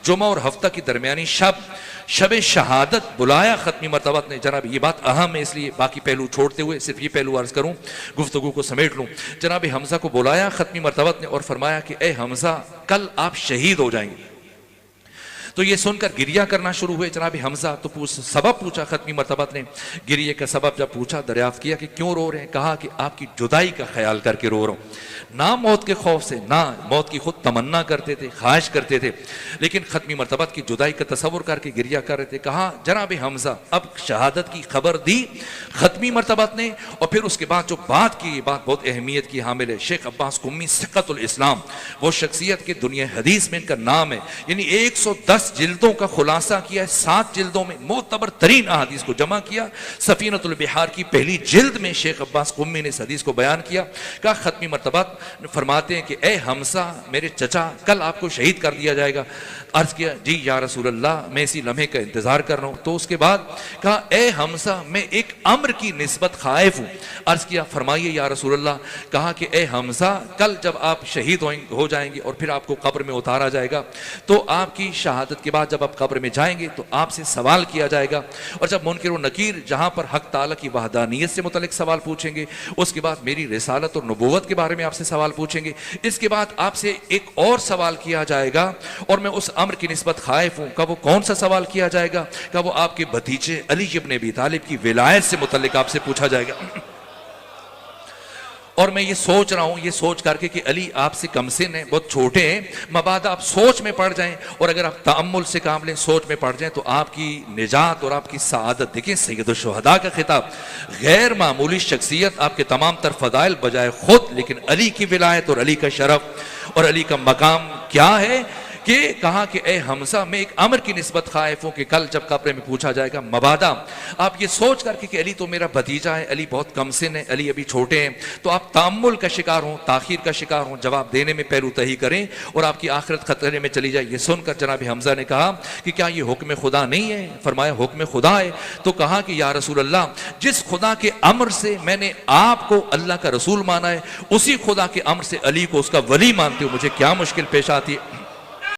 جمعہ اور ہفتہ کی درمیانی شب شہادت بلایا ختمی مرتبہ نے. جناب یہ بات اہم ہے، اس لیے باقی پہلو چھوڑتے ہوئے صرف یہ پہلو عرض کروں، گفتگو کو سمیٹ لوں. جناب حمزہ کو بلایا ختمی مرتبہ نے اور فرمایا کہ اے حمزہ کل آپ شہید ہو جائیں گے. تو یہ سن کر گریہ کرنا شروع ہوئے جناب حمزہ. تو سبب پوچھا ختمی مرتبہ نے، گریہ کا سبب جب پوچھا، دریافت کیا کہ کیوں رو رہے ہیں. کہا کہ آپ کی جدائی کا خیال کر کے رو رہا ہوں. نہ موت کے خوف سے، نہ موت کی خود تمنا کرتے تھے، خواہش کرتے تھے، لیکن ختمی مرتبہ کی جدائی کا تصور کر کے گریہ کر رہے تھے. کہا جناب حمزہ اب شہادت کی خبر دی ختمی مرتبہ نے، اور پھر اس کے بعد جو بات کی، یہ بات بہت اہمیت کی حامل ہے. شیخ عباس قمی ثقۃ الاسلام، وہ شخصیت کے دنیا حدیث میں ان کا نام ہے. یعنی 110 جلدوں کا خلاصہ کیا ہے، 7 جلدوں میں معتبر ترین احادیث کو جمع کیا. سفینۃ البحار کی پہلی جلد میں شیخ عباس قمی نے اس حدیث کو بیان کیا. کہا ختمی مرتبہ فرماتے ہیں کہ اے حمزہ میرے چچا کل آپ کو شہید کر دیا جائے گا. عرض کیا جی یا رسول اللہ میں اسی لمحے کا انتظار کر رہا ہوں. تو اس کے بعد کہا اے حمزہ میں ایک امر کی نسبت خائف ہوں. عرض کیا فرمائیے یا رسول اللہ. کہا کہ اے حمزہ کل جب آپ شہید ہو جائیں گے اور پھر آپ کو قبر میں اتارا جائے گا، تو آپ کی شہادت کے بعد جب آپ قبر میں جائیں گے تو آپ سے سوال کیا جائے گا. اور جب منکر و نکیر جہاں پر حق تعالیٰ کی وحدانیت سے متعلق سوال پوچھیں گے، اس کے بعد میری رسالت اور نبوت کے بارے میں آپ سے سوال پوچھیں گے. اس کے بعد آپ سے ایک اور سوال کیا جائے گا اور میں اس امر کی نسبت خائف ہوں. کہ وہ کون سا سوال کیا جائے گا؟ کہ وہ آپ کے بھتیجے علی ابن ابی طالب کی ولایت سے متعلق آپ سے پوچھا جائے گا. اور میں یہ سوچ رہا ہوں، یہ سوچ کر کے کہ علی آپ سے کم سن ہیں، بہت چھوٹے ہیں، مبادا آپ سوچ میں پڑ جائیں اور اگر آپ تأمل سے کام لیں، سوچ میں پڑ جائیں، تو آپ کی نجات اور آپ کی سعادت. دیکھیں سید الشہداء کا خطاب، غیر معمولی شخصیت، آپ کے تمام تر فضائل بجائے خود، لیکن علی کی ولایت اور علی کا شرف اور علی کا مقام کیا ہے کہ کہا کہ اے حمزہ میں ایک امر کی نسبت خائف ہوں کہ کل جب قبر میں پوچھا جائے گا، مبادا آپ یہ سوچ کر کے کہ علی تو میرا بھتیجا ہے، علی بہت کم سن ہے، علی ابھی چھوٹے ہیں، تو آپ تأمل کا شکار ہوں، تاخیر کا شکار ہوں، جواب دینے میں پہلو تہی کریں اور آپ کی آخرت خطرے میں چلی جائے. یہ سن کر جناب حمزہ نے کہا کہ کیا یہ حکم خدا نہیں ہے؟ فرمایا حکم خدا ہے. تو کہا کہ یا رسول اللہ جس خدا کے امر سے میں نے آپ کو اللہ کا رسول مانا ہے، اسی خدا کے امر سے علی کو اس کا ولی مانتے ہو مجھے کیا مشکل پیش آتی ہے.